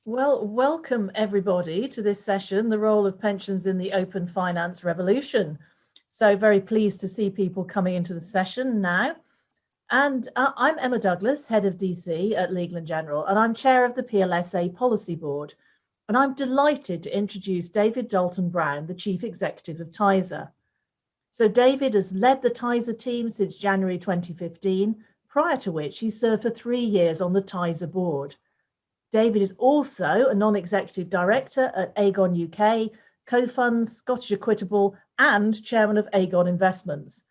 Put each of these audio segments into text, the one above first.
Well, welcome everybody to this session, the role of pensions in the open finance revolution. So very pleased to see people coming into the session now. And I'm Emma Douglas, Head of DC at Legal & General, and I'm Chair of the PLSA Policy Board. And I'm delighted to introduce David Dalton-Brown, the Chief Executive of TISA. So David has led the TISA team since January 2015, prior to which he served for 3 years on the TISA board. David is also a non-executive director at Aegon UK, Co-Funds, Scottish Equitable, and chairman of Aegon Investments.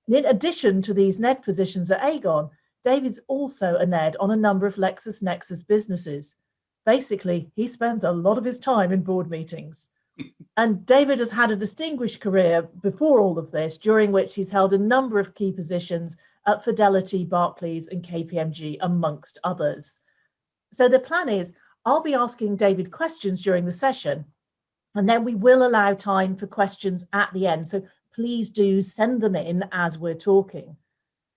And in addition to these NED positions at Aegon, David's also a NED on a number of LexisNexis businesses. Basically, he spends a lot of his time in board meetings. And David has had a distinguished career before all of this, during which he's held a number of key positions at Fidelity, Barclays, and KPMG, amongst others. So the plan is I'll be asking David questions during the session, and then we will allow time for questions at the end. So please do send them in as we're talking.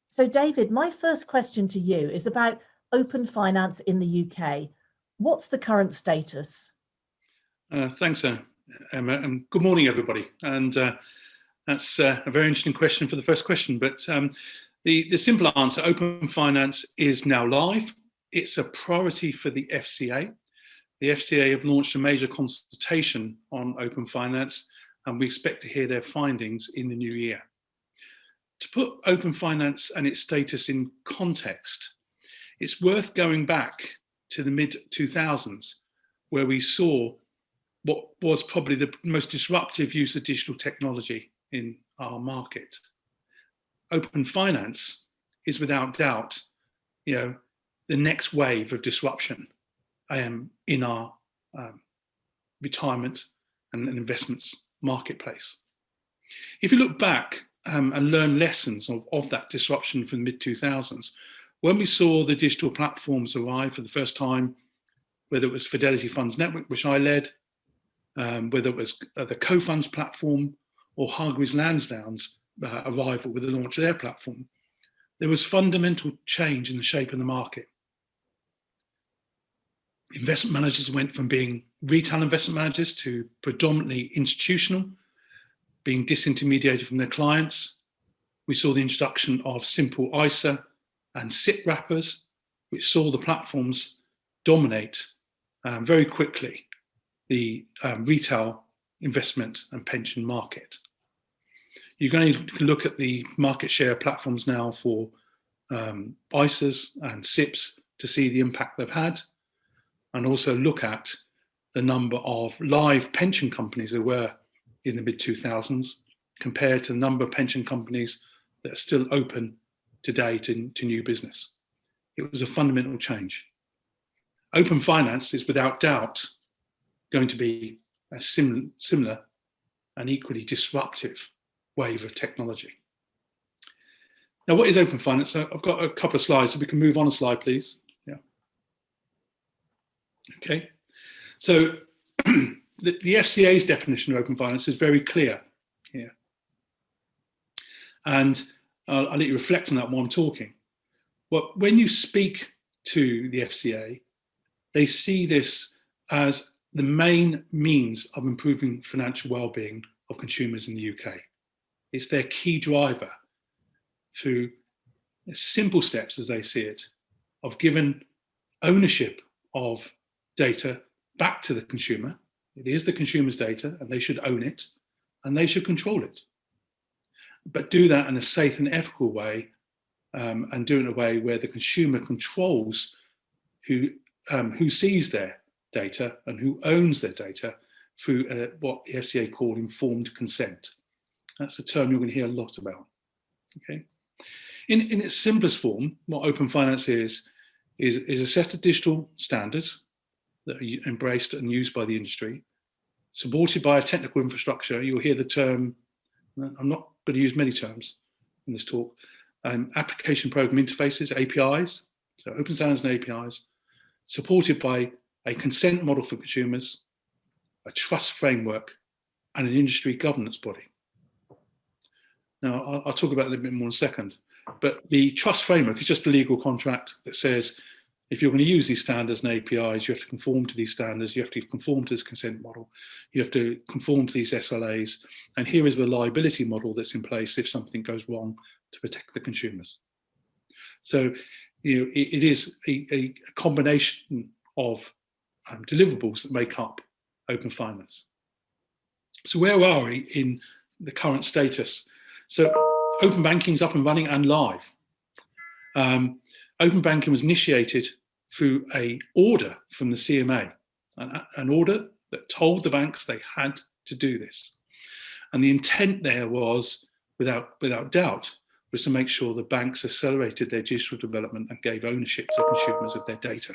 So David, my first question to you is about open finance in the UK. What's the current status? Thanks, Emma, and good morning, everybody. And that's a very interesting question for the first question. But the simple answer, open finance is now live. It's a priority for the FCA. The FCA have launched a major consultation on open finance, and we expect to hear their findings in the new year. To put open finance and its status in context, it's worth going back to the mid-2000s, where we saw what was probably the most disruptive use of digital technology in our market. Open finance is without doubt, the next wave of disruption in our retirement and investments marketplace. If you look back and learn lessons of that disruption from the mid-2000s, when we saw the digital platforms arrive for the first time, whether it was Fidelity Funds Network, which I led, whether it was the Co-Funds platform or Hargreaves Lansdown's arrival with the launch of their platform, there was fundamental change in the shape of the market. Investment managers went from being retail investment managers to predominantly institutional, being disintermediated from their clients. We saw the introduction of simple ISA and SIP wrappers, which saw the platforms dominate very quickly the retail investment and pension market. You're going to look at the market share platforms now for ISAs and SIPs to see the impact they've had, and also look at the number of live pension companies there were in the mid-2000s compared to the number of pension companies that are still open today to new business. It was a fundamental change. Open finance is without doubt going to be a similar and equally disruptive wave of technology. Now, what is open finance? So I've got a couple of slides, so we can move on a slide, please. Yeah. Okay. So the FCA's definition of open finance is very clear here. And I'll let you reflect on that while I'm talking. Well, when you speak to the FCA, they see this as the main means of improving financial well-being of consumers in the UK. It's their key driver through simple steps, as they see it, of giving ownership of data back to the consumer. It is the consumer's data, and they should own it, and they should control it. But do that in a safe and ethical way, and do it in a way where the consumer controls who sees their data and who owns their data through what the FCA call informed consent. That's a term you're going to hear a lot about. Okay. In its simplest form, what open finance is a set of digital standards that are embraced and used by the industry, supported by a technical infrastructure. You'll hear the term, I'm not going to use many terms in this talk, application program interfaces, APIs, so open standards and APIs, supported by a consent model for consumers, a trust framework, and an industry governance body. Now, I'll talk about it a little bit more in a second, but the trust framework is just a legal contract that says if you're going to use these standards and APIs, you have to conform to these standards, you have to conform to this consent model, you have to conform to these SLAs, and here is the liability model that's in place if something goes wrong to protect the consumers. So, it is a combination of deliverables that make up open finance. So where are we in the current status? So open banking is up and running and live. Open banking was initiated through an order from the CMA, an order that told the banks they had to do this. And the intent there was, without doubt, was to make sure the banks accelerated their digital development and gave ownership to consumers of their data.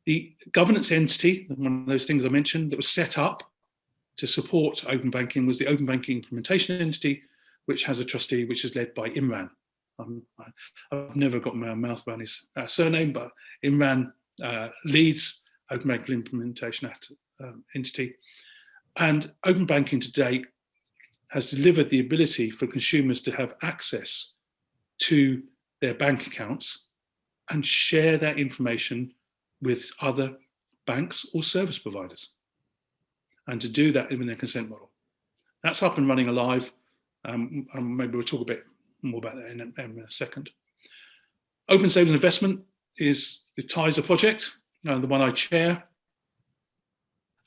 The governance entity, one of those things I mentioned, that was set up to support open banking was the Open Banking Implementation Entity, which has a trustee which is led by Imran. I've never got my mouth around his surname, but Imran leads Open Banking Implementation Entity. And open banking today has delivered the ability for consumers to have access to their bank accounts and share that information with other banks or service providers, and to do that in their consent model. That's up and running alive. Maybe we'll talk a bit more about that in a second. Open Savings Investment is the TISA project, the one I chair.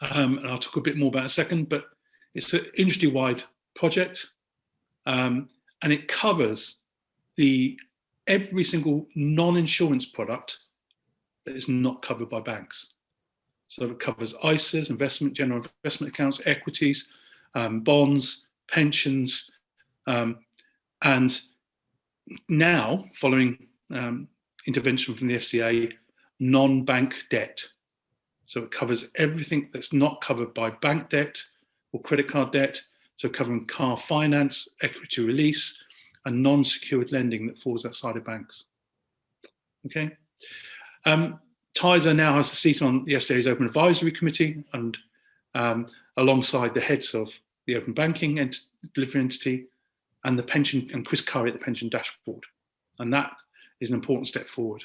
And I'll talk a bit more about in a second, but it's an industry-wide project, and it covers every single non-insurance product that is not covered by banks. So it covers ISAs, general investment accounts, equities, bonds, pensions, and now, following intervention from the FCA, non-bank debt. So it covers everything that's not covered by bank debt or credit card debt, so covering car finance, equity release, and non-secured lending that falls outside of banks. Okay. TISA now has a seat on the FCA's Open Advisory Committee, and alongside the heads of the Open Banking Delivery Entity and the pension, and Chris Curry at the Pension Dashboard. And that is an important step forward.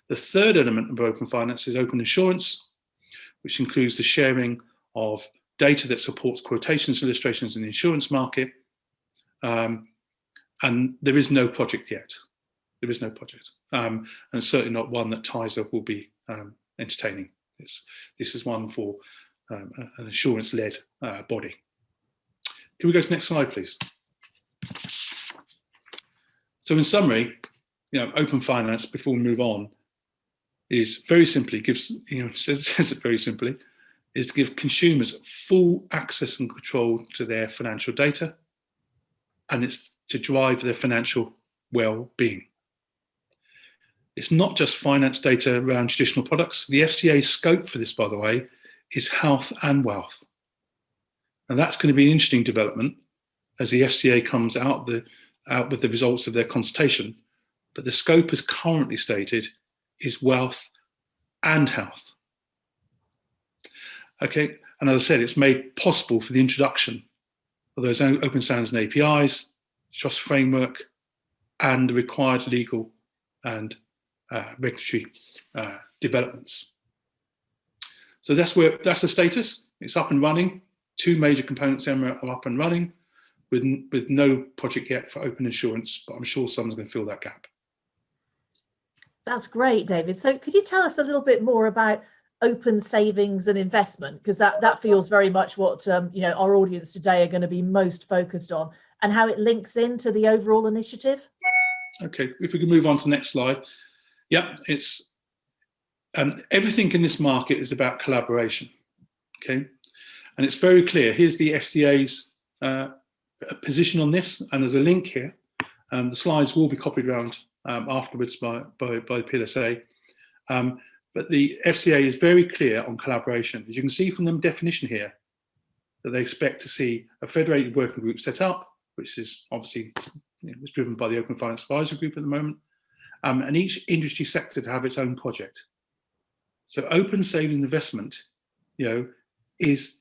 The third element of open finance is open insurance, which includes the sharing of data that supports quotations and illustrations in the insurance market. And there is no project yet. There is no project. And certainly not one that TISA will be entertaining. This is one for an insurance-led body. Can we go to the next slide, please? So in summary, open finance, before we move on, is very simply says it very simply, is to give consumers full access and control to their financial data, and it's to drive their financial well-being. It's not just finance data around traditional products. The FCA's scope for this, by the way, is health and wealth. And that's going to be an interesting development as the FCA comes out with the results of their consultation. But the scope as currently stated is wealth and health. Okay, and as I said, it's made possible for the introduction of those open standards and APIs, trust framework, and the required legal and regulatory developments. So that's the status. It's up and running. Two major components are up and running, with no project yet for open insurance, but I'm sure someone's going to fill that gap. That's great, David. So could you tell us a little bit more about open savings and investment? Because that feels very much what our audience today are going to be most focused on, and how it links into the overall initiative. Okay, if we can move on to the next slide. Yeah, it's everything in this market is about collaboration. Okay, and it's very clear. Here's the FCA's position on this, and there's a link here. The slides will be copied around afterwards by the PLSA. But the FCA is very clear on collaboration. As you can see from the definition here, that they expect to see a federated working group set up, which is obviously was driven by the Open Finance Advisory Group at the moment, and each industry sector to have its own project. So open savings investment, is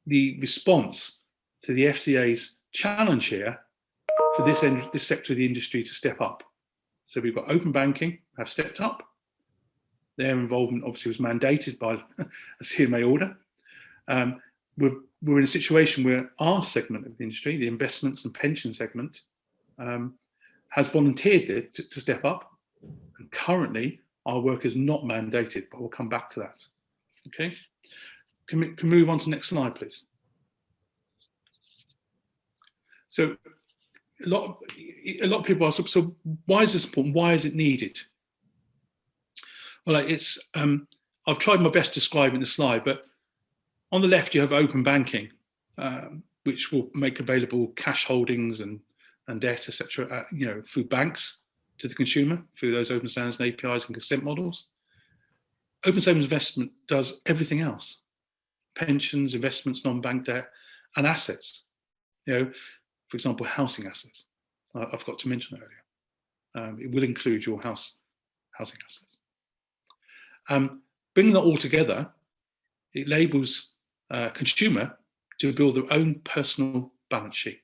the response to the FCA's challenge here for this sector of the industry to step up. So we've got open banking, have stepped up. Their involvement obviously was mandated by a CMA order. We're in a situation where our segment of the industry, the investments and pension segment, has volunteered to step up. And currently, our work is not mandated, but we'll come back to that. Okay, can we move on to the next slide, please? So a lot of people ask, so why is this important? Why is it needed? Well, it's I've tried my best to describe in the slide, but on the left you have open banking, which will make available cash holdings and debt, etc., through banks to the consumer through those open standards and APIs and consent models. Open savings investment does everything else: pensions, investments, non-bank debt, and assets. For example, housing assets. I've got to mention earlier. It will include your housing assets. Bringing that all together, it enables consumer to build their own personal balance sheet.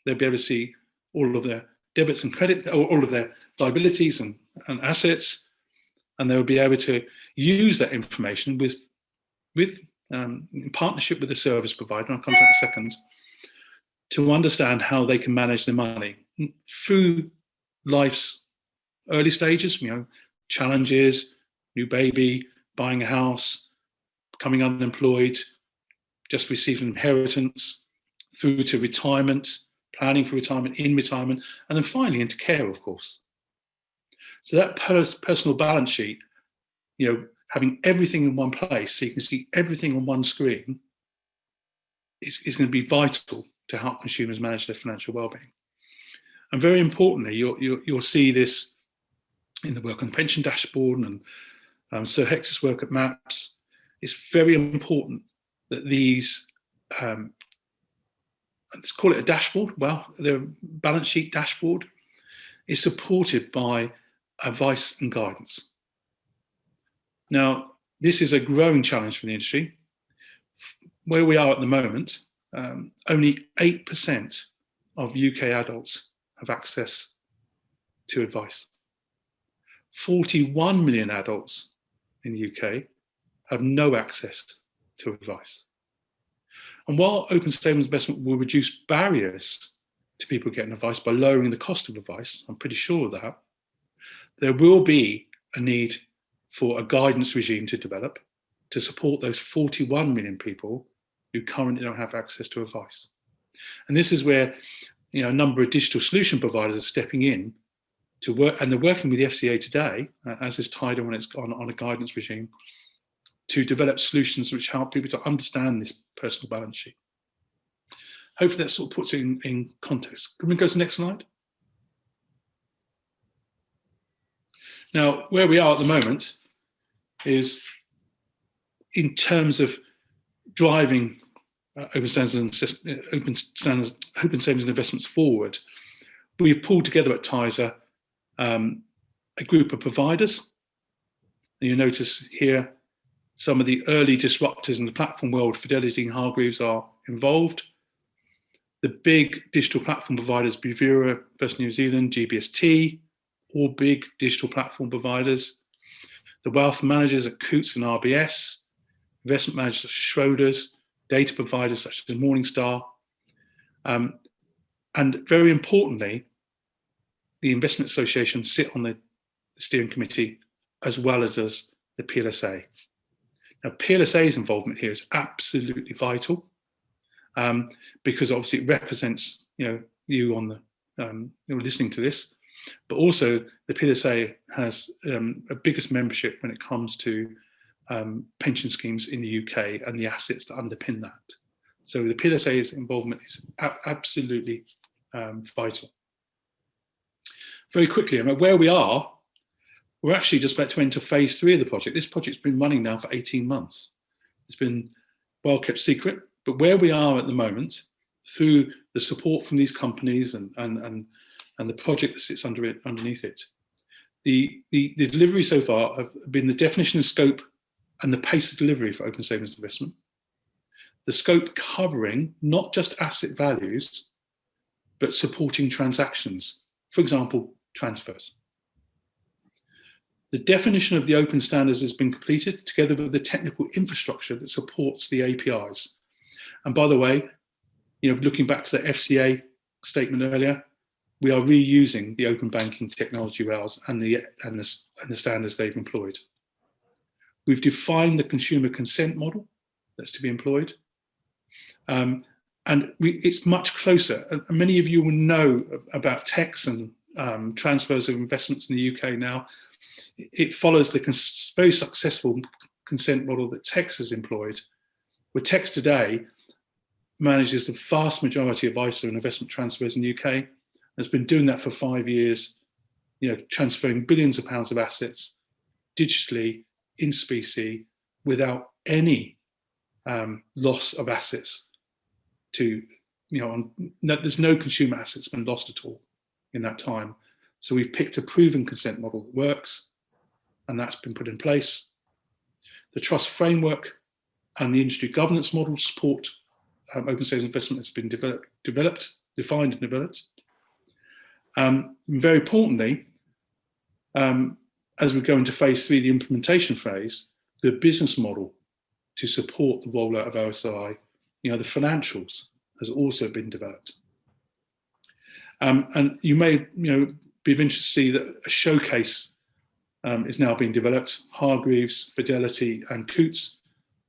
They'll be able to see all of their debits and credits, all of their liabilities and assets, and they'll be able to use that information in partnership with the service provider, and I'll come to that in a second, to understand how they can manage their money through life's early stages, challenges, new baby, buying a house, becoming unemployed, just receiving inheritance, through to retirement, planning for retirement, in retirement, and then finally into care, of course. So that personal balance sheet, having everything in one place so you can see everything on one screen is going to be vital to help consumers manage their financial well-being. And very importantly, you'll see this in the work on the pension dashboard and Sir Hector's work at MAPS. It's very important that these, let's call it a dashboard, the balance sheet dashboard, is supported by advice and guidance. Now, this is a growing challenge for the industry. Where we are at the moment, only 8% of UK adults have access to advice. 41 million adults in the UK have no access to advice. And while open savings investment will reduce barriers to people getting advice by lowering the cost of advice, I'm pretty sure of that, there will be a need for a guidance regime to develop to support those 41 million people who currently don't have access to advice. And this is where a number of digital solution providers are stepping in to work, and they're working with the FCA today, as is TISA when it's on a guidance regime, to develop solutions which help people to understand this personal balance sheet. Hopefully that sort of puts it in context. Can we go to the next slide? Now, where we are at the moment is in terms of driving open savings investments forward. We've pulled together at TISA a group of providers. And you notice here some of the early disruptors in the platform world. Fidelity and Hargreaves are involved. The big digital platform providers, Bravura, First New Zealand, GBST, all big digital platform providers. The wealth managers at Coutts and RBS, investment managers such as Schroders, data providers such as Morningstar, and very importantly, the Investment Association sit on the steering committee as well as does the PLSA. Now, PLSA's involvement here is absolutely vital because obviously it represents you on the listening to this, but also the PLSA has a biggest membership when it comes to pension schemes in the UK and the assets that underpin that. So the PLSA's involvement is absolutely vital. Very quickly, where we are, we're actually just about to enter phase 3 of the project. This project's been running now for 18 months. It's been well kept secret, but where we are at the moment, through the support from these companies and the project that sits underneath it, the delivery so far have been the definition of scope and the pace of delivery for open savings investment. The scope covering not just asset values, but supporting transactions, for example, transfers. The definition of the open standards has been completed together with the technical infrastructure that supports the APIs. And by the way, looking back to the FCA statement earlier, we are reusing the open banking technology rails and the standards they've employed. We've defined the consumer consent model that's to be employed. It's much closer. Many of you will know about TECs and transfers of investments in the UK now. It follows the very successful consent model that TECs has employed, where TECs today manages the vast majority of ISA and investment transfers in the UK, has been doing that for 5 years, transferring billions of pounds of assets digitally in specie without any loss of assets to, there's no consumer assets been lost at all in that time. So we've picked a proven consent model that works, and that's been put in place. The trust framework and the industry governance model support open savings investment has been defined and developed. Very importantly, as we go into phase 3, the implementation phase, the business model to support the rollout of OSI, the financials has also been developed. And you may be of interest to see that a showcase is now being developed. Hargreaves, Fidelity and Coutts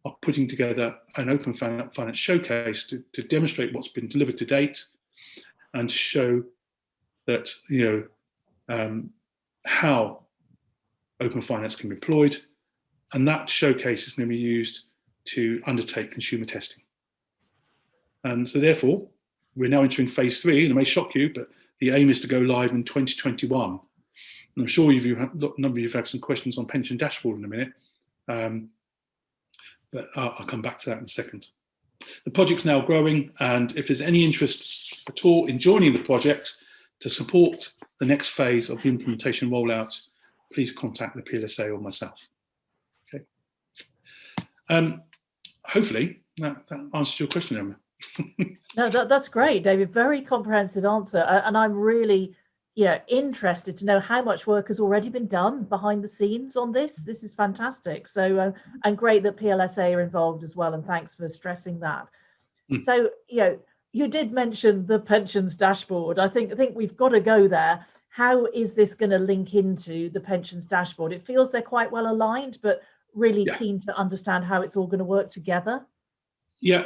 are putting together an open finance showcase to demonstrate what's been delivered to date and to show that how open finance can be employed, and that showcase is going to be used to undertake consumer testing. And so therefore, we're now entering phase 3, and it may shock you, but the aim is to go live in 2021. And I'm sure a number of you have had some questions on pension dashboard in a minute, but I'll come back to that in a second. The project's now growing, and if there's any interest at all in joining the project to support the next phase of the implementation rollout, please contact the PLSA or myself. Okay. Hopefully that answers your question, Emma. No, that's great, David. Very comprehensive answer, and I'm really, interested to know how much work has already been done behind the scenes on this. This is fantastic. So, and great that PLSA are involved as well. And thanks for stressing that. So, you did mention the pensions dashboard. I think we've got to go there. How is this going to link into the pensions dashboard? It feels they're quite well aligned, but really keen to understand how it's all going to work together. Yeah,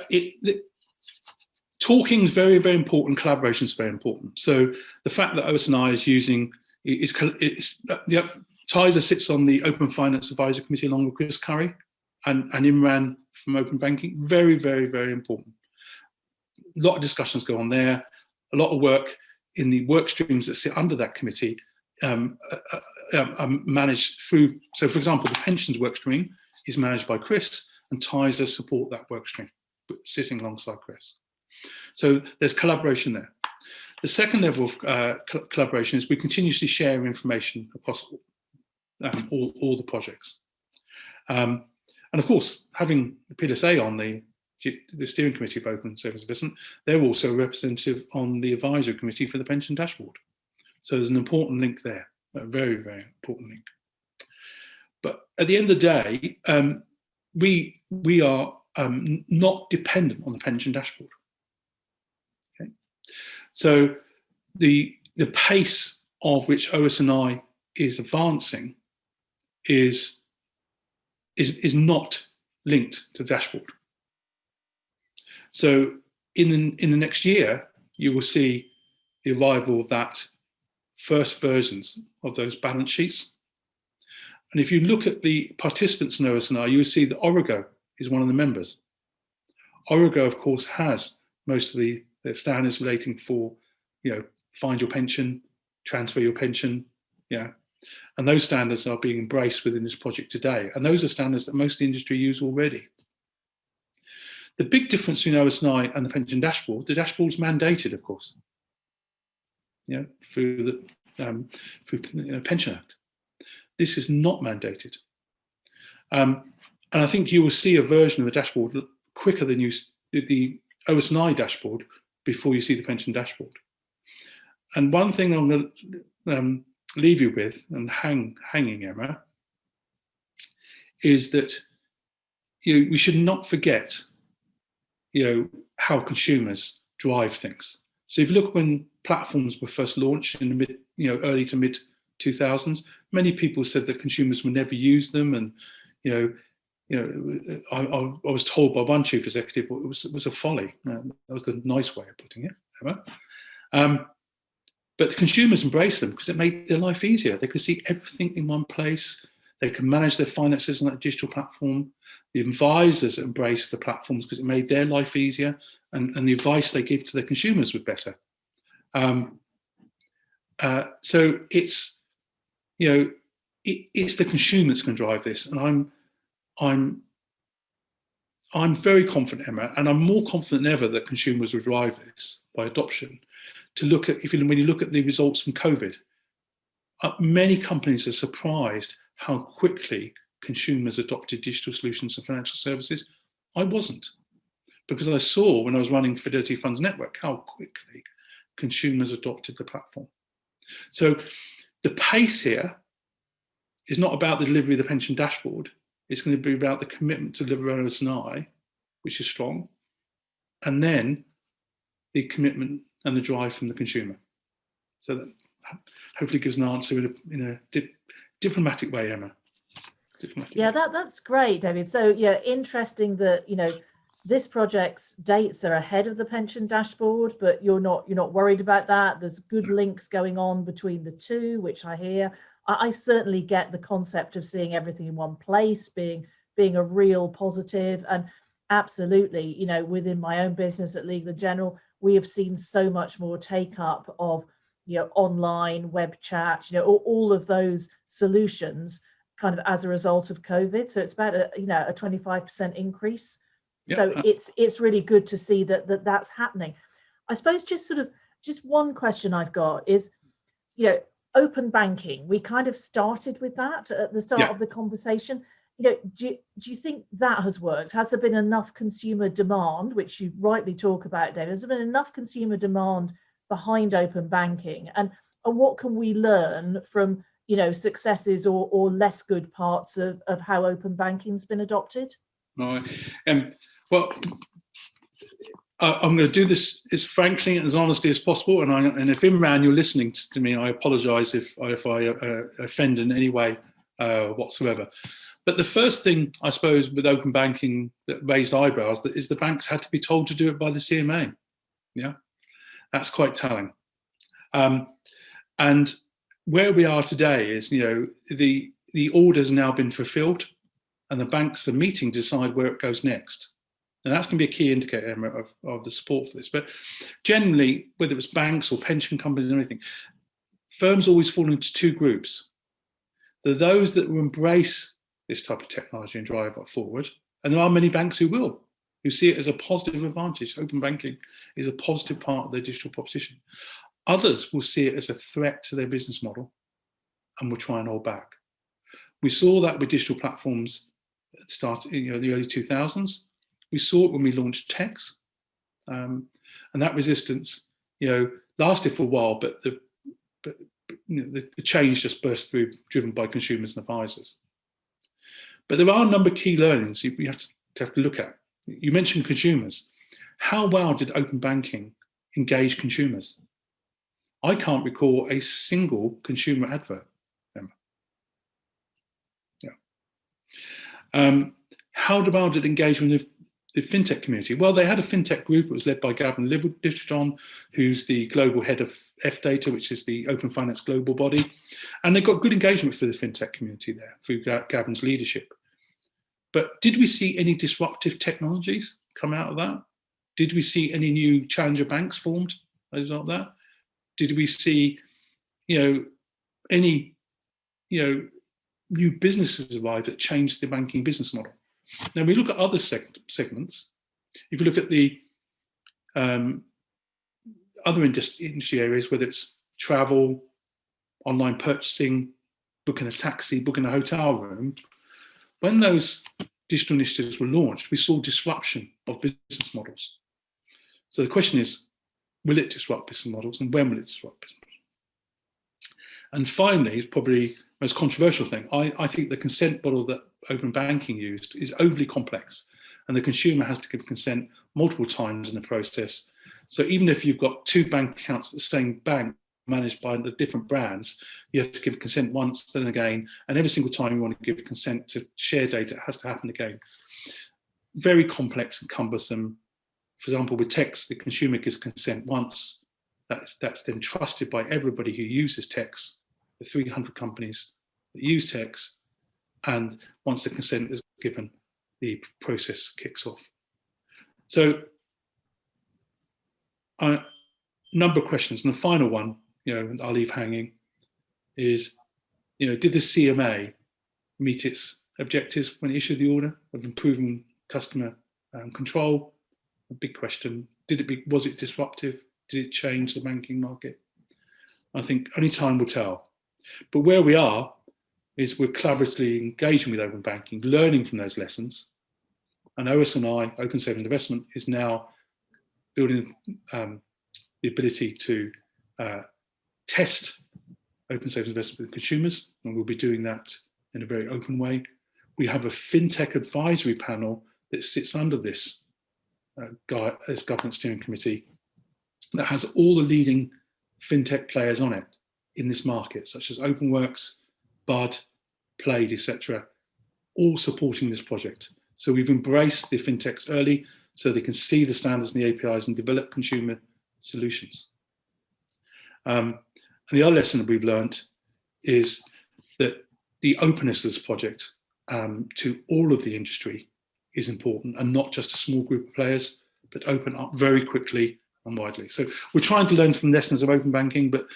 talking is very, very important. Collaboration is very important. So the fact that OSNI is using TISA sits on the Open Finance Advisory Committee along with Chris Curry and Imran from Open Banking. Very, very, very important. A lot of discussions go on there. A lot of work in the work streams that sit under that committee are managed through. So, for example, the pensions work stream is managed by Chris, and TISA support that work stream, sitting alongside Chris. So there's collaboration there. The second level of collaboration is we continuously share information across all the projects. And of course, having the PLSA on the steering committee of Open Savings Investment, they're also a representative on the advisory committee for the pension dashboard. So there's an important link there, a very, very important link. But at the end of the day, we are not dependent on the pension dashboard. Okay? So the pace of which OSNI is advancing is not linked to the dashboard. So in the next year, you will see the arrival of that first versions of those balance sheets. And if you look at the participants in OSNI, you will see that Origo is one of the members. Origo, of course, has most of the standards relating for, find your pension, transfer your pension, and those standards are being embraced within this project today. And those are standards that most of the industry use already. The big difference between OSNI and the pension dashboard, the dashboard is mandated, of course, through the Pension Act. This is not mandated. And I think you will see a version of the dashboard quicker than you did the OSNI dashboard before you see the pension dashboard. And one thing I'm going to leave you with and hanging, Emma, is that we should not forget how consumers drive things. So if you look when platforms were first launched in the early to mid 2000s, many people said that consumers would never use them, and I was told by one chief executive it was a folly. That was the nice way of putting it. But the consumers embraced them because it made their life easier. They could see everything in one place. They could manage their finances on that digital platform. The advisors embraced the platforms because it made their life easier, and the advice they give to their consumers was better. So it's it's the consumer that's going to drive this, and I'm very confident, Emma, and I'm more confident than ever that consumers will drive this by adoption. To look at when you look at the results from COVID, many companies are surprised how quickly consumers adopted digital solutions and financial services. I wasn't, because I saw when I was running Fidelity Funds Network how quickly consumers adopted the platform. So the pace here is not about the delivery of the pension dashboard. It's going to be about the commitment to deliver OS&I, which is strong, and then the commitment and the drive from the consumer. So that hopefully gives an answer in a diplomatic way, Emma. That's great, David. So interesting that this project's dates are ahead of the pension dashboard, but you're not worried about that. There's good links going on between the two, which I hear. I certainly get the concept of seeing everything in one place being a real positive, and absolutely, within my own business at Legal & General, we have seen so much more take up of online web chat, all of those solutions kind of as a result of COVID. So it's about a 25% increase. Yeah. So it's really good to see that's happening. I suppose just one question I've got is, open banking. We kind of started with that at the start of the conversation. Do you think that has worked? Has there been enough consumer demand, which you rightly talk about, David? Has there been enough consumer demand behind open banking? And what can we learn from successes or less good parts of how open banking's been adopted? Right. Well, I'm going to do this as frankly and as honestly as possible. And if Imran, you're listening to me, I apologise if I offend in any way whatsoever. But the first thing, I suppose, with open banking that raised eyebrows is the banks had to be told to do it by the CMA. Yeah, that's quite telling. And where we are today is, the order's now been fulfilled, and the banks are meeting to decide where it goes next. And that's going to be a key indicator of the support for this. But generally, whether it's banks or pension companies or anything, firms always fall into two groups. There are those that will embrace this type of technology and drive it forward. And there are many banks who see it as a positive advantage. Open banking is a positive part of their digital proposition. Others will see it as a threat to their business model and will try and hold back. We saw that with digital platforms at the start, the early 2000s. We saw it when we launched TEX, and that resistance, lasted for a while, but the change just burst through, driven by consumers and advisors. But there are a number of key learnings you have to look at. You mentioned consumers. How well did open banking engage consumers? I can't recall a single consumer advert. How well did it engage with the fintech community? Well, they had a fintech group. It was led by Gavin Littlejohn, who's the global head of FData, which is the Open Finance global body. And they got good engagement for the fintech community there through Gavin's leadership. But did we see any disruptive technologies come out of that? Did we see any new challenger banks formed as a result of that? Did we see, any, new businesses arrive that changed the banking business model? Now, we look at other segments. If you look at the other industry areas, whether it's travel, online purchasing, booking a taxi, booking a hotel room, when those digital initiatives were launched, we saw disruption of business models. So the question is, will it disrupt business models, and when will it disrupt business models? And finally, it's probably most controversial thing. I think the consent model that open banking used is overly complex, and the consumer has to give consent multiple times in the process. So even if you've got two bank accounts at the same bank managed by the different brands, you have to give consent once, then again, and every single time you want to give consent to share data, it has to happen again. Very complex and cumbersome. For example, with text, the consumer gives consent once. That's then trusted by everybody who uses text, the 300 companies that use text, and once the consent is given, the process kicks off. So, a number of questions, and the final one, I'll leave hanging, is, did the CMA meet its objectives when it issued the order of improving customer control? A big question. Was it disruptive? Did it change the banking market? I think only time will tell. But where we are is we're collaboratively engaging with open banking, learning from those lessons. And OS&I, Open Savings Investment, is now building the ability to test open savings investment with consumers, and we'll be doing that in a very open way. We have a fintech advisory panel that sits under this governance steering committee that has all the leading fintech players on it in this market, such as Openworks, Bud, Plaid, etc., all supporting this project. So we've embraced the fintechs early so they can see the standards and the APIs and develop consumer solutions. And the other lesson that we've learned is that the openness of this project to all of the industry is important, and not just a small group of players, but open up very quickly and widely. So we're trying to learn from lessons of open banking, but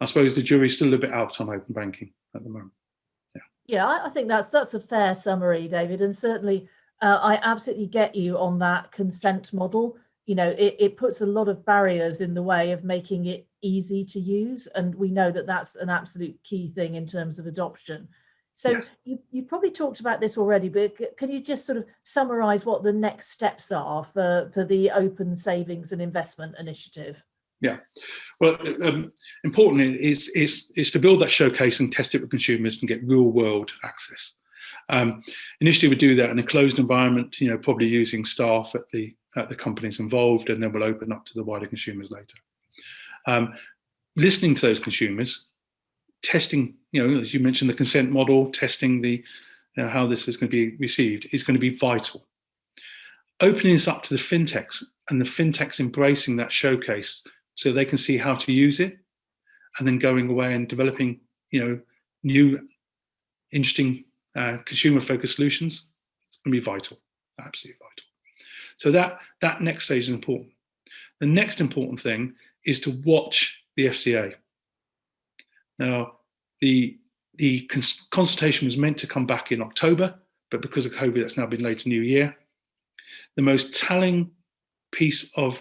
I suppose the jury's still a bit out on open banking at the moment. Yeah, I think that's a fair summary, David, and certainly I absolutely get you on that consent model. It puts a lot of barriers in the way of making it easy to use, and we know that that's an absolute key thing in terms of adoption. So yes. You've probably talked about this already, but can you just sort of summarize what the next steps are for the Open Savings and Investment Initiative? Yeah, well, important is to build that showcase and test it with consumers and get real world access. Initially, we do that in a closed environment, probably using staff at the companies involved, and then we'll open up to the wider consumers later. Listening to those consumers, testing, as you mentioned, the consent model, testing the how this is going to be received is going to be vital. Opening this up to the fintechs, and the fintechs embracing that showcase so they can see how to use it, and then going away and developing, new, interesting consumer-focused solutions. It's going to be vital, absolutely vital. So that next stage is important. The next important thing is to watch the FCA. Now, the consultation was meant to come back in October, but because of COVID, that's now been later New Year. The most telling piece of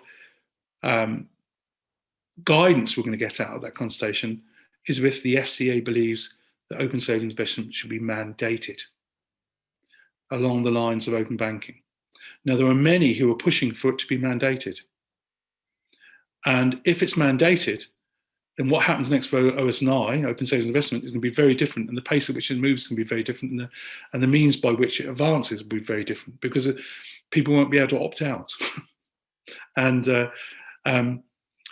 guidance we're going to get out of that consultation is if the FCA believes that open savings investment should be mandated along the lines of open banking. Now, there are many who are pushing for it to be mandated. And if it's mandated, then what happens next for OS&I, Open Savings Investment, is going to be very different, and the pace at which it moves can be very different, and the means by which it advances will be very different, because people won't be able to opt out. And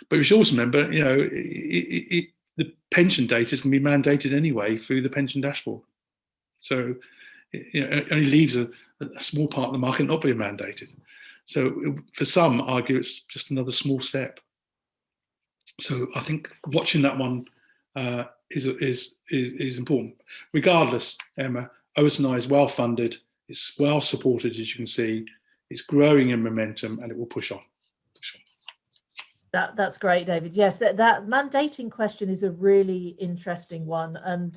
but we should also remember, the pension data is going to be mandated anyway through the pension dashboard. So it only leaves a small part of the market not being mandated. So for some, argue it's just another small step. So I think watching that one is important. Regardless, Emma, OS&I is well funded, it's well supported, as you can see, it's growing in momentum, and it will push on. That's great, David. Yes, that mandating question is a really interesting one. And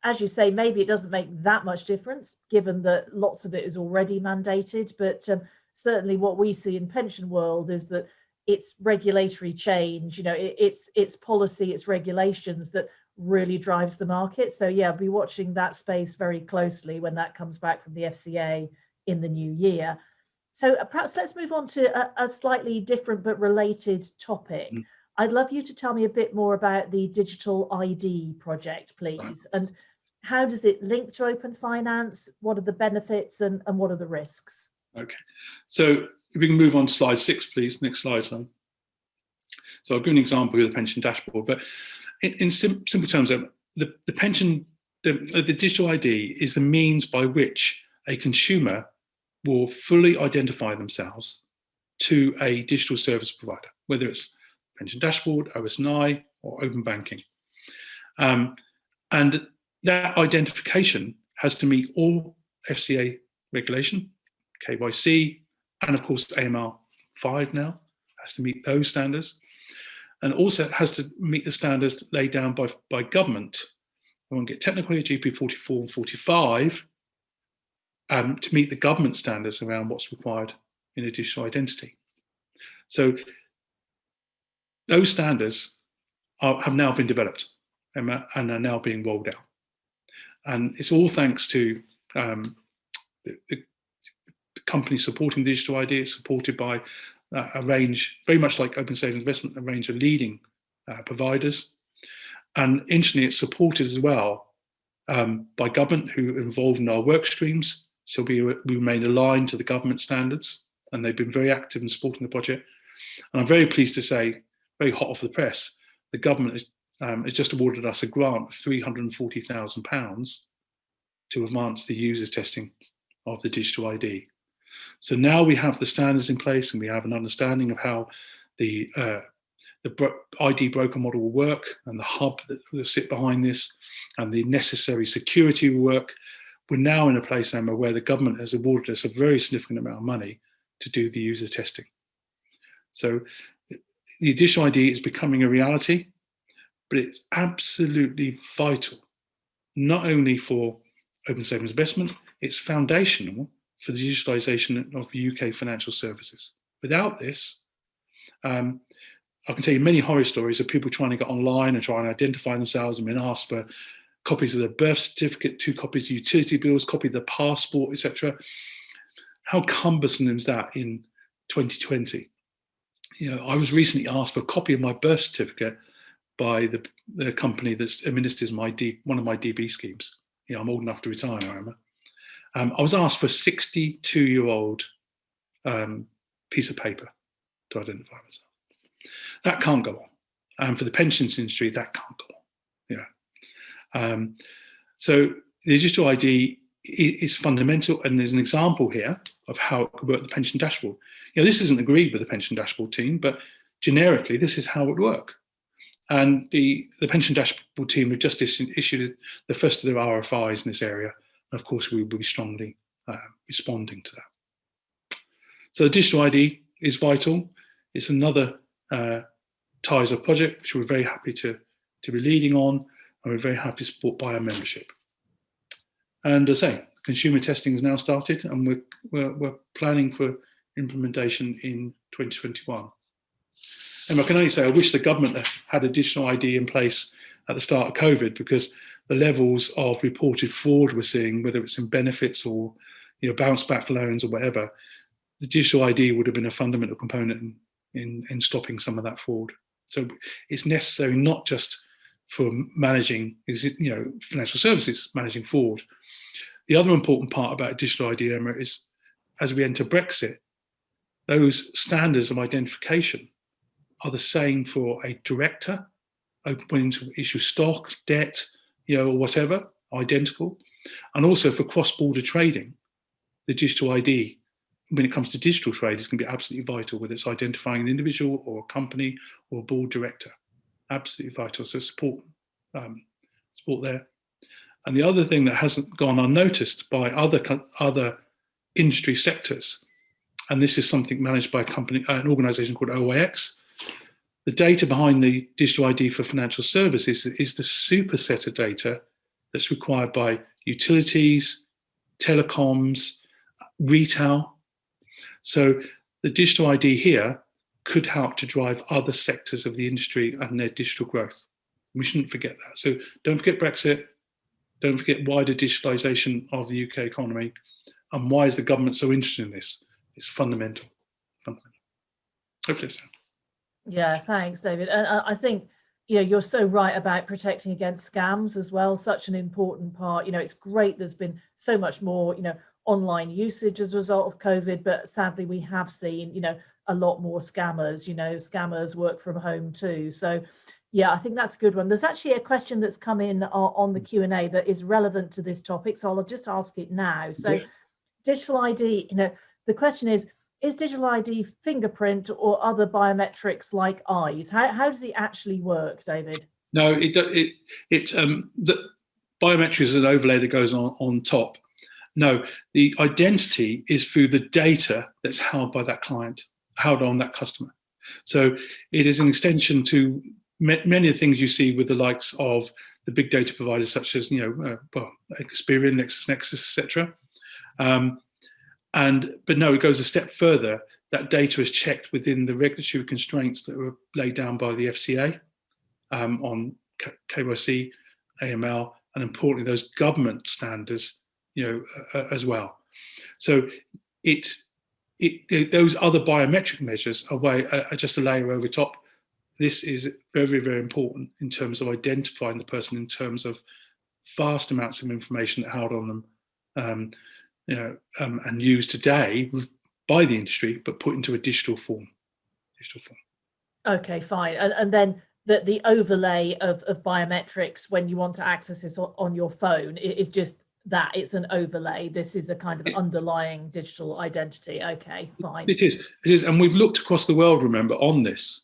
as you say, maybe it doesn't make that much difference, given that lots of it is already mandated. But certainly what we see in pension world is that it's regulatory change, it's policy, it's regulations that really drives the market. So yeah, I'll be watching that space very closely when that comes back from the FCA in the new year. So perhaps let's move on to a slightly different but related topic. I'd love you to tell me a bit more about the Digital ID project, please. And How does it link to open finance? What are the benefits and what are the risks? Okay, so if we can move on to slide 6, please. Next slide, son. So I'll give an example of the pension dashboard, but in simple terms, the pension, the digital ID is the means by which a consumer will fully identify themselves to a digital service provider, whether it's pension dashboard, OS&I, or open banking. And that identification has to meet all FCA regulation, KYC, and of course AML 5 now has to meet those standards. And also it has to meet the standards laid down by government. I won't get technical here, GP 44 and 45, to meet the government standards around what's required in a digital identity. So those standards have now been developed and are now being rolled out. And it's all thanks to the companies supporting digital ID. It's supported by a range, very much like Open Savings Investment, a range of leading providers. And interestingly, it's supported as well by government who are involved in our work streams. So we remain aligned to the government standards, and they've been very active in supporting the project. And I'm very pleased to say, very hot off the press, the government has just awarded us a grant of £340,000 to advance the users testing of the digital ID. So now we have the standards in place and we have an understanding of how the ID broker model will work and the hub that will sit behind this and the necessary security will work. We're now in a place, Emma, where the government has awarded us a very significant amount of money to do the user testing. So the additional ID is becoming a reality, but it's absolutely vital, not only for Open Savings Investment, it's foundational for the digitalisation of UK financial services. Without this, I can tell you many horror stories of people trying to get online and trying to identify themselves and being asked for copies of their birth certificate, 2 copies of utility bills, copy of their passport, etc. How cumbersome is that in 2020? You know, I was recently asked for a copy of my birth certificate by the company that administers one of my DB schemes. You know, I'm old enough to retire, I remember. I was asked for a 62-year-old piece of paper to identify myself. That can't go on. And for the pensions industry, that can't go on. Yeah. So the digital ID is fundamental, and there's an example here of how it could work with the pension dashboard. You know, this isn't agreed with the pension dashboard team, but generically, this is how it would work. And the pension dashboard team have just issued the first of their RFIs in this area. And of course, we will be strongly responding to that. So the digital ID is vital. It's another TISA project, which we're very happy to be leading on, and we're very happy to support by our membership. And as I say, consumer testing has now started, and we're planning for implementation in 2021. And I can only say I wish the government had additional ID in place at the start of COVID, because the levels of reported fraud we're seeing, whether it's in benefits or bounce back loans or whatever, the digital ID would have been a fundamental component in stopping some of that fraud. So it's necessary not just for managing, financial services, managing fraud. The other important part about digital ID, Emma, is as we enter Brexit, those standards of identification are the same for a director opening to issue stock, debt, or whatever, identical. And also for cross-border trading, the digital ID, when it comes to digital trade, is going to be absolutely vital, whether it's identifying an individual or a company or a board director. Absolutely vital. So support there. And the other thing that hasn't gone unnoticed by other industry sectors, and this is something managed by an organisation called OIX. The data behind the digital ID for financial services is the superset of data that's required by utilities, telecoms, retail. So the digital ID here could help to drive other sectors of the industry and their digital growth. We shouldn't forget that. So don't forget Brexit. Don't forget wider digitalisation of the UK economy. And why is the government so interested in this? It's fundamental. Hopefully so. Yeah, thanks, David. And I think you're so right about protecting against scams as well. Such an important part. It's great. There's been so much more, online usage as a result of COVID, but sadly we have seen, a lot more scammers. Scammers work from home too. So yeah, I think that's a good one. There's actually a question that's come in on the Q&A that is relevant to this topic. So I'll just ask it now. So digital ID, the question is digital ID fingerprint or other biometrics like eyes? How does it actually work, David? No, the biometrics is an overlay that goes on top. No, the identity is through the data that's held by that client, held on that customer. So it is an extension to many of the things you see with the likes of the big data providers such as Experian, Nexus, etc. But no, it goes a step further. That data is checked within the regulatory constraints that were laid down by the FCA on KYC, AML, and importantly those government standards, as well. So those other biometric measures are just a layer over top. This is very, very important in terms of identifying the person in terms of vast amounts of information that are held on them, and used today by the industry, but put into a digital form. Okay, fine. And then the overlay of biometrics when you want to access this on your phone is just that, it's an overlay. This is a kind of underlying digital identity. Okay, fine. It is, and we've looked across the world, remember, on this.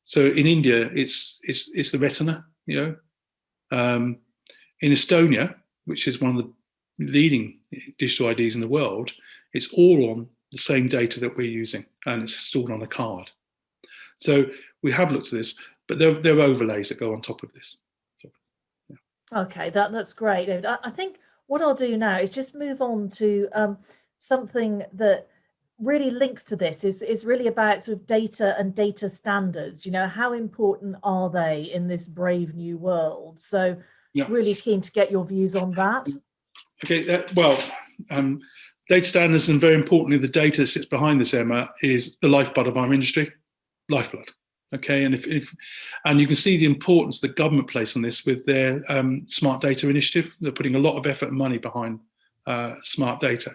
So in India, it's the retina. In Estonia, which is one of the leading digital IDs in the world, it's all on the same data that we're using, and it's stored on a card. So we have looked at this, but there are overlays that go on top of this. Okay, that's great, David. I think what I'll do now is just move on to something that really links to this, is really about sort of data and data standards. How important are they in this brave new world? So really keen to get your views on that. Okay, data standards, and very importantly, the data that sits behind this, Emma, is the lifeblood of our industry, lifeblood. Okay, and and you can see the importance the government place on this with their smart data initiative. They're putting a lot of effort and money behind smart data.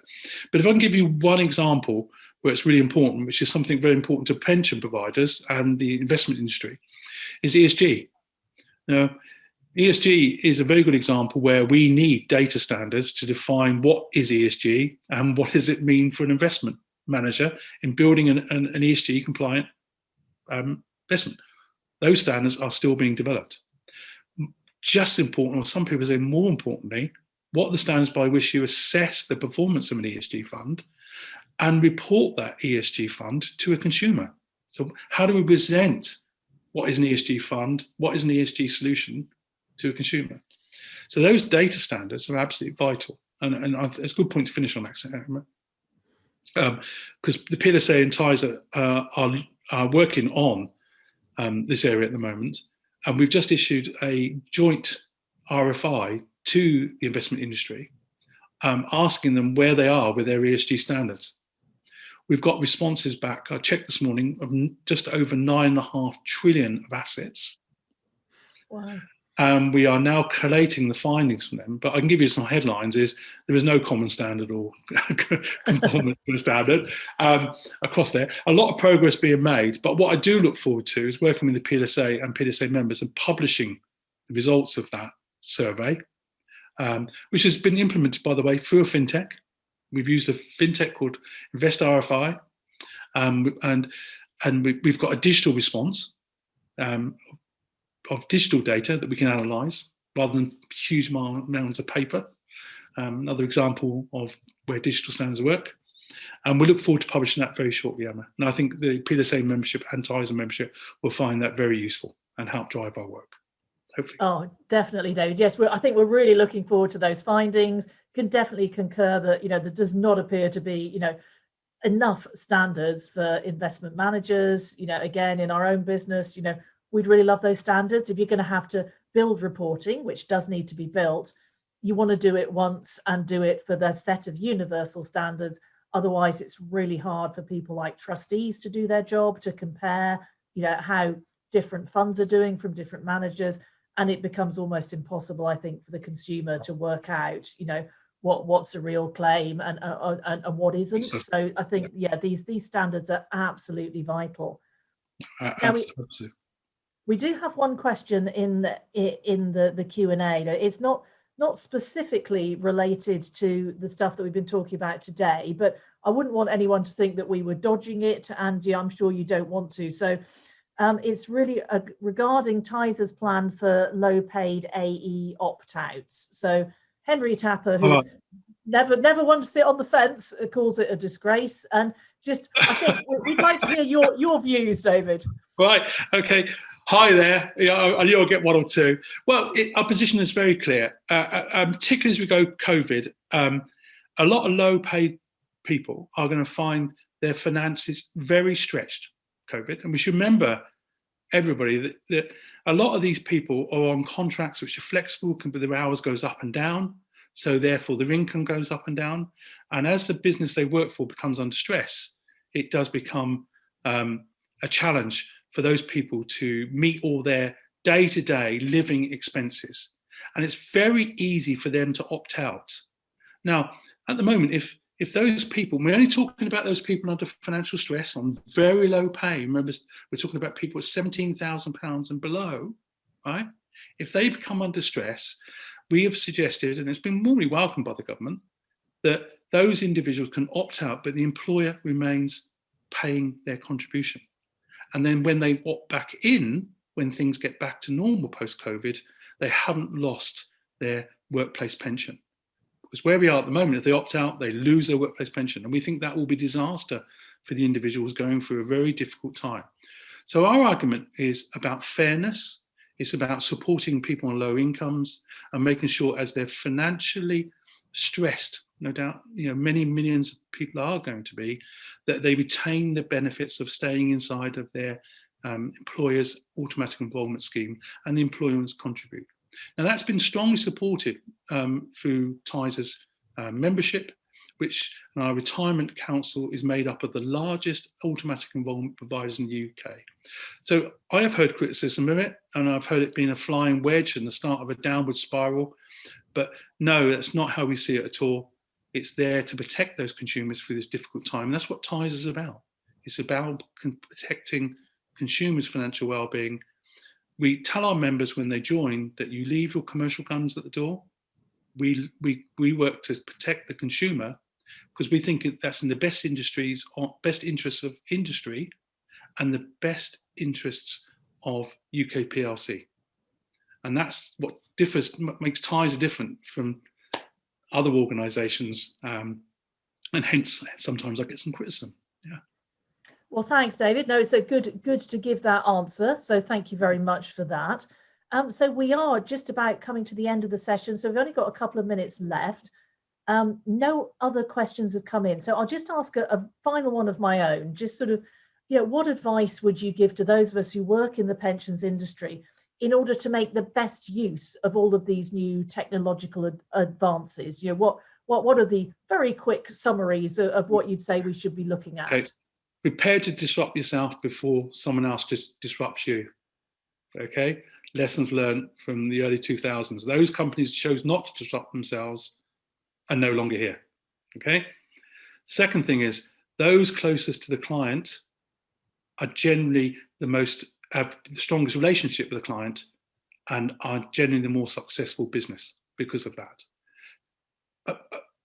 But if I can give you one example where it's really important, which is something very important to pension providers and the investment industry, is ESG. Now, ESG is a very good example where we need data standards to define what is ESG and what does it mean for an investment manager in building an ESG compliant investment. Those standards are still being developed. Just important, or some people say more importantly, what are the standards by which you assess the performance of an ESG fund and report that ESG fund to a consumer? So how do we present what is an ESG fund, what is an ESG solution to a consumer? So those data standards are absolutely vital. And it's a good point to finish on that, because the PLSA and TISA are working on this area at the moment. And we've just issued a joint RFI to the investment industry, asking them where they are with their ESG standards. We've got responses back, I checked this morning, of just over 9.5 trillion of assets. Wow. We are now collating the findings from them, but I can give you some headlines. Is there is no common standard or conformance to the standard across there. A lot of progress being made, but what I do look forward to is working with the PLSA and PLSA members and publishing the results of that survey, which has been implemented, by the way, through a fintech. We've used a fintech called Invest RFI, and we've got a digital response of digital data that we can analyse rather than huge amounts of paper. Another example of where digital standards work. And we look forward to publishing that very shortly, Emma. And I think the PLSA membership and TISA membership will find that very useful and help drive our work, hopefully. Oh, definitely, David. Yes, I think we're really looking forward to those findings. Can definitely concur that, there does not appear to be, enough standards for investment managers. Again, in our own business, we'd really love those standards. If you're going to have to build reporting, which does need to be built, you want to do it once and do it for the set of universal standards. Otherwise, it's really hard for people like trustees to do their job, to compare, how different funds are doing from different managers, and it becomes almost impossible, I think, for the consumer to work out, what's a real claim and what isn't. So I think, these standards are absolutely vital. Now we do have one question in the Q&A. It's not specifically related to the stuff that we've been talking about today, but I wouldn't want anyone to think that we were dodging it, and I'm sure you don't want to. So it's really regarding TISA's plan for low-paid AE opt-outs. So Henry Tapper, who's never one to sit on the fence, calls it a disgrace. And I think we'd like to hear your views, David. Right. Okay. Hi there. You'll get one or two. Well, our position is very clear, particularly as we go COVID. A lot of low-paid people are going to find their finances very stretched, COVID. And we should remember, everybody, that a lot of these people are on contracts which are flexible, but their hours goes up and down. So therefore, their income goes up and down. And as the business they work for becomes under stress, it does become a challenge for those people to meet all their day-to-day living expenses. And it's very easy for them to opt out. Now, at the moment, if those people, we're only talking about those people under financial stress on very low pay. Remember, we're talking about people at £17,000 and below, right? If they become under stress, we have suggested, and it's been warmly welcomed by the government, that those individuals can opt out, but the employer remains paying their contribution. And then when they opt back in, when things get back to normal post-COVID, they haven't lost their workplace pension. Because where we are at the moment, if they opt out, they lose their workplace pension. And we think that will be disaster for the individuals going through a very difficult time. So our argument is about fairness. It's about supporting people on low incomes and making sure, as they're financially stressed, no doubt, many millions of people are going to be, that they retain the benefits of staying inside of their employer's automatic involvement scheme, and the employers contribute. Now, that's been strongly supported through TISA's membership, which our retirement council is made up of the largest automatic involvement providers in the UK. So I have heard criticism of it, and I've heard it being a flying wedge and the start of a downward spiral. But no, that's not how we see it at all. It's there to protect those consumers through this difficult time. And that's what TISA is about. It's about protecting consumers' financial well-being. We tell our members when they join that you leave your commercial guns at the door. We work to protect the consumer because we think that's in the best interests of industry and the best interests of UK PLC. And that's what makes TISA different from other organisations, and hence sometimes I get some criticism. Yeah. Well, thanks, David. No, it's good to give that answer. So thank you very much for that. So we are just about coming to the end of the session. So we've only got a couple of minutes left. No other questions have come in. So I'll just ask a final one of my own. Just sort of, what advice would you give to those of us who work in the pensions industry in order to make the best use of all of these new technological advances? What are the very quick summaries of what you'd say we should be looking at? Okay. Prepare to disrupt yourself before someone else disrupts you. Okay, lessons learned from the early 2000s. Those companies chose not to disrupt themselves are no longer here. Okay. Second thing is, those closest to the client are generally have the strongest relationship with the client and are generally the more successful business because of that.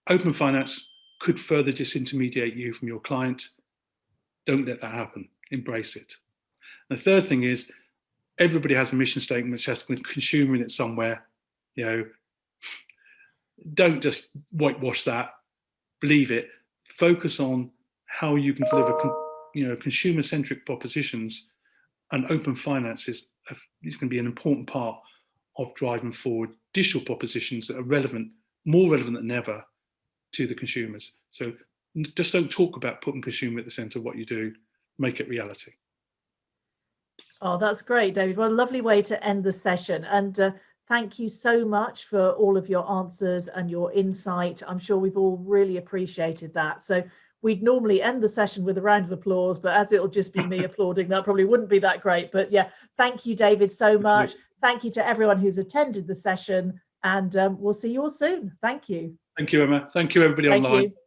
Open finance could further disintermediate you from your client. Don't let that happen. Embrace it. And the third thing is, everybody has a mission statement which has the consumer in it somewhere. Don't just whitewash that. Believe it. Focus on how you can deliver consumer-centric propositions, and open finance is going to be an important part of driving forward digital propositions that are more relevant than ever to the consumers. So just don't talk about putting consumer at the centre of what you do, make it reality. Oh, that's great, David. What a lovely way to end the session. And thank you so much for all of your answers and your insight. I'm sure we've all really appreciated that. So We'd normally end the session with a round of applause, but as it'll just be me applauding, that probably wouldn't be that great. But yeah, thank you, David, so much. Thank you to everyone who's attended the session, and we'll see you all soon. Thank you. Thank you, Emma. Thank you, everybody online. Thank you.